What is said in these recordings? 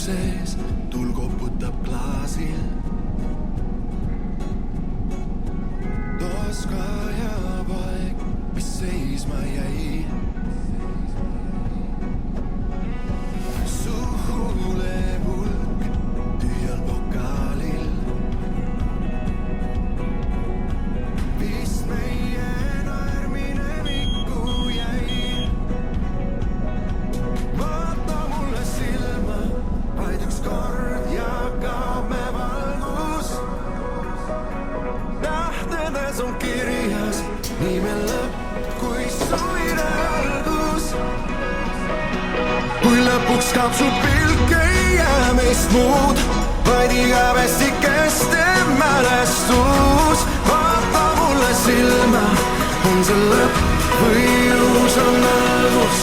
sees, tul koputab klaasil. Toskaja poeg, mis seisma jäi. Suhule pulk tüüal pokaalil. Vist meie naermine mikku jäi. Vaata mulle silma, vaid üks kord jagab me valgus. Tähtedes on kirjas nime lõpp kui suvine algus. Kui lõpuks kaob su pilk, ei jää meist muud, vaid igavesti kestev mälestus. Vaata mulle silma, on see lõpp või uus on algus.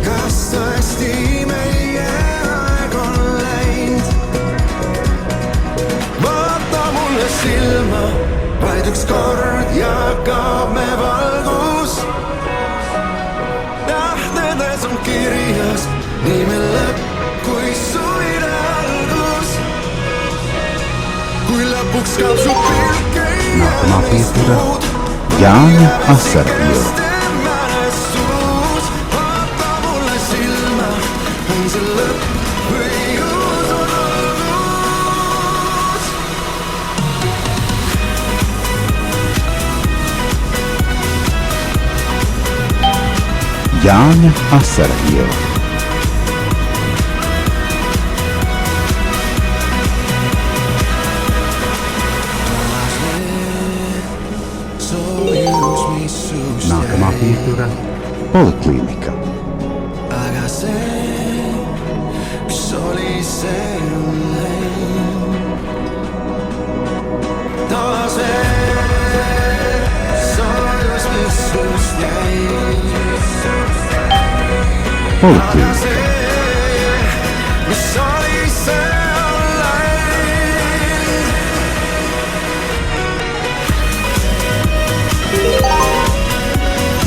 Kas tõesti meie aeg on läinud? Vaata mulle silma, vaid üks kord jagab me valgus. Tähtedes on kirjas nime lõpp kui suvine algus. Kui lõpuks kaob su pilk, ei jää meist muud. Jāņa Asarviela. Jāņa Asarviela. Nākamā pietura – Poliklinika. Aga see, mis oli see on läinud. Taas veel soojus, mis sust jäi. Poliklinika. Mis oli see on läinud.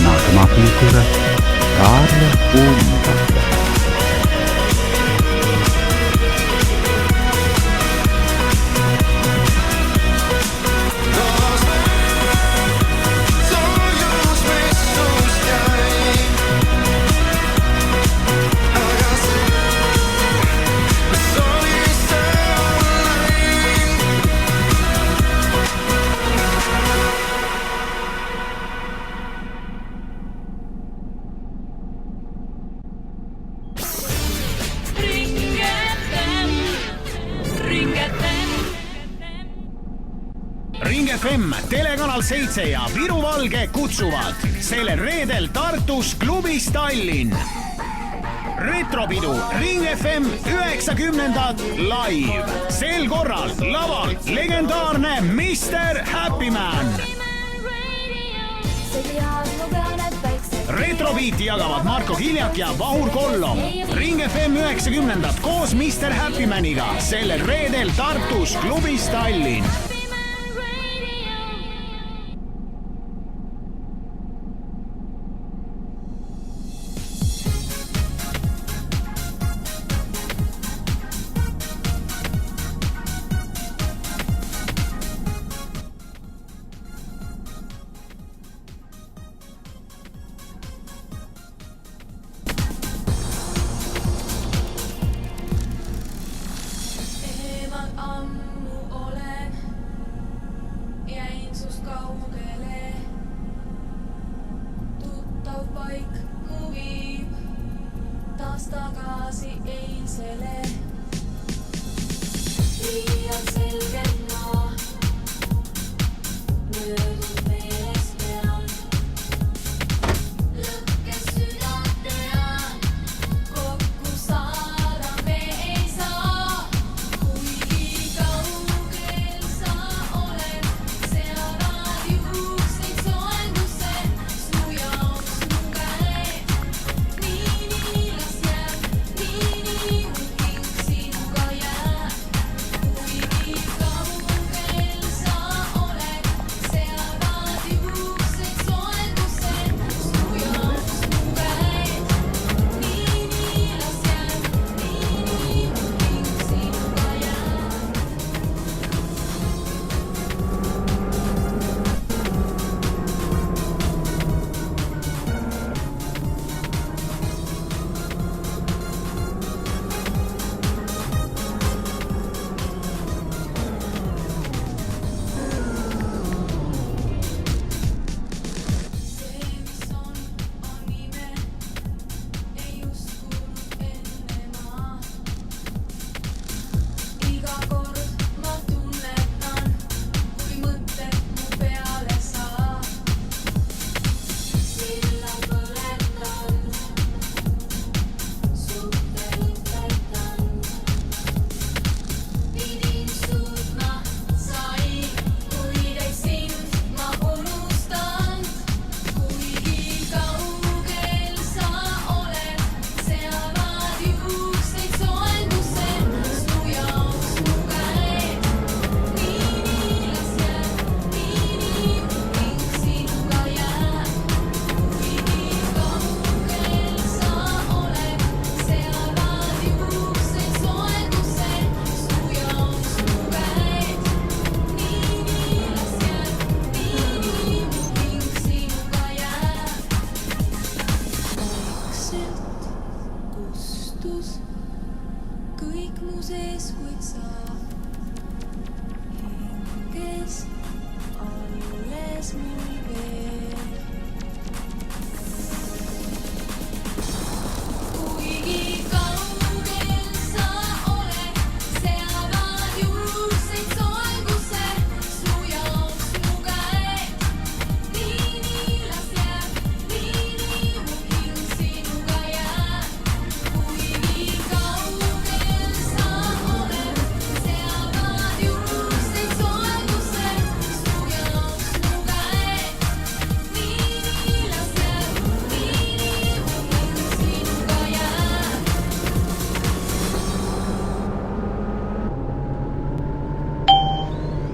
Nākamā pietura – Kārļa Ulmukate. Ring FM, Telekanal 7 ja Viru Valge kutsuvad sellel reedel Tartus klubis Tallinn. Retropidu Ring FM 90 live. Sel korral laval legendaarne Mr. Happy Man. retrobiiti jagavad Marko Hiljak ja Vahur Kollom. Ring FM 90 koos Mr. Happymaniga sellel reedel Tartus klubis Tallinn.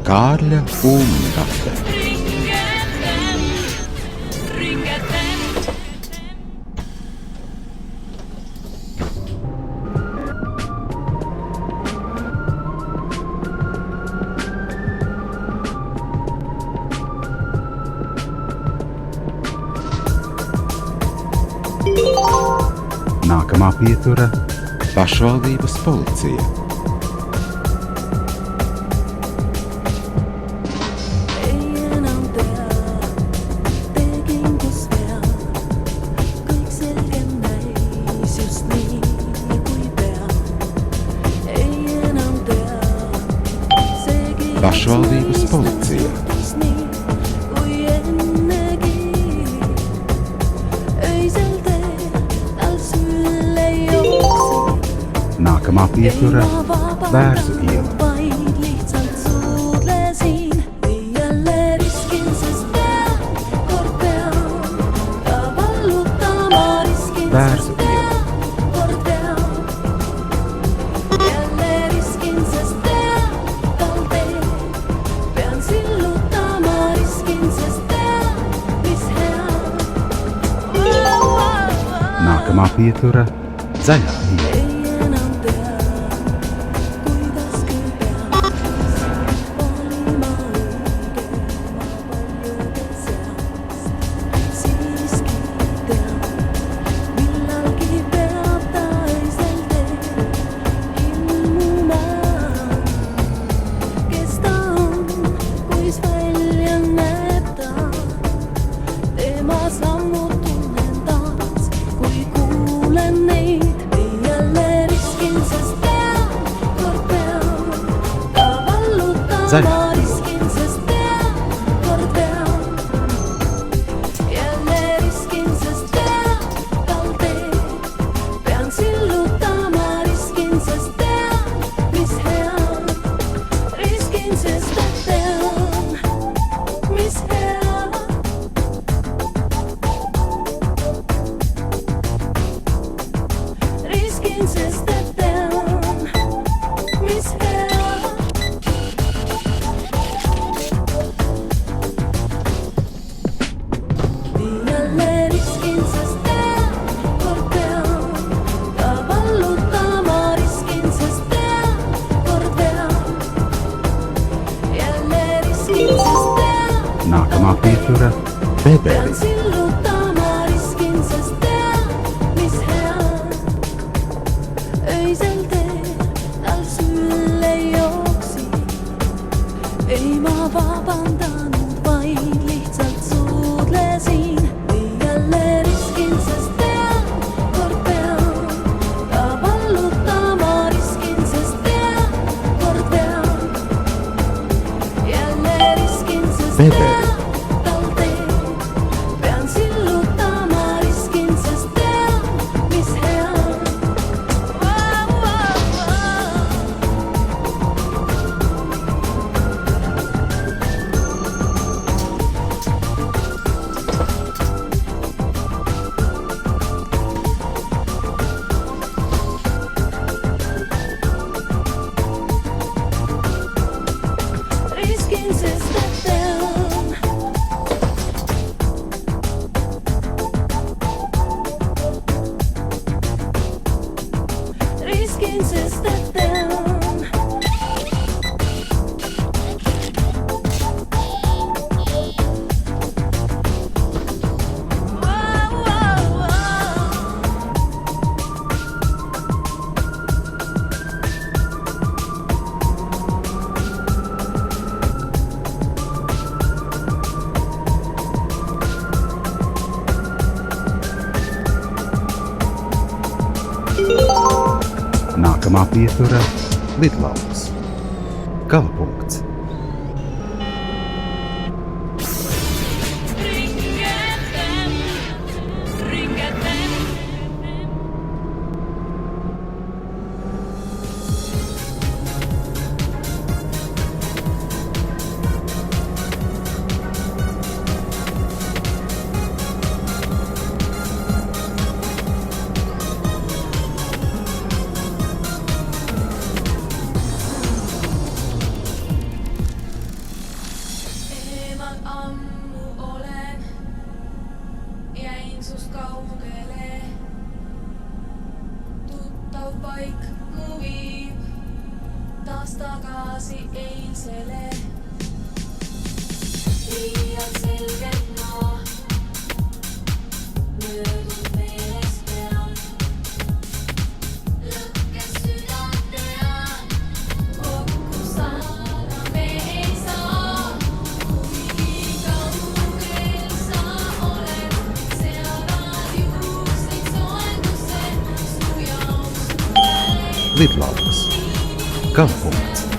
Kaarle Uumikatte. Nākamā pietura Pašvaldības policija. Pašvaldības policija. Nākamā pietura Vērzu iela. Naakamaapietura Säjähiiri. ei enam tea, kuidas küll peaks valima õigema paljude seast. Siiski tean, millalgi peab ta öisel teel ilmuma. Kes ta on, kuis välja näeb ta, tema sammud tunnen taas, kui kuulen neid. Jälle riskin, sest tean, kord pean ta vallutama. Riskin, sest tean, kord pean. Jälle riskin, sest tean, tal teed pean sillutama. Riskin, sest tean, mis hea. Riskin, sest tean, mis hea. Riskin, sest tean, mis hea. Jälle riskin, sest tean, kord pean ta vallutama. Riskin, sest tean, kord pean. Jälle riskin, sest tean, Naakamaapietura pean Beberi. sillutama. Riskin, sest tean, mis hea. Öisel teel tal sülle jooksi. Ei ma vabandanud, vaid lihtsalt suudlesin. Jälle riskin, sest tean, kord pean ta vallutama. Riskin, sest tean, kord pean. Jälle riskin, sest Beberi. tean, tal teed pean sillutama. Riskin, sest tean, mis hea. Riskin, sest tean. Riskin, sest tean. Naakamaapietura Lidlauks. Kalapunkts. Eemal ammu olen, jäin sust kaugele. Tuttav paik mu viib taas tagasi eilsele. Liialt selgelt ma möödunud meelest pean. Lõkkes südant tean, kokku saada me ei saa. Kui kaugel sa oled, seavad juukseid soendusse. Su jaoks tuleb Lidlauks. Kalapunkts.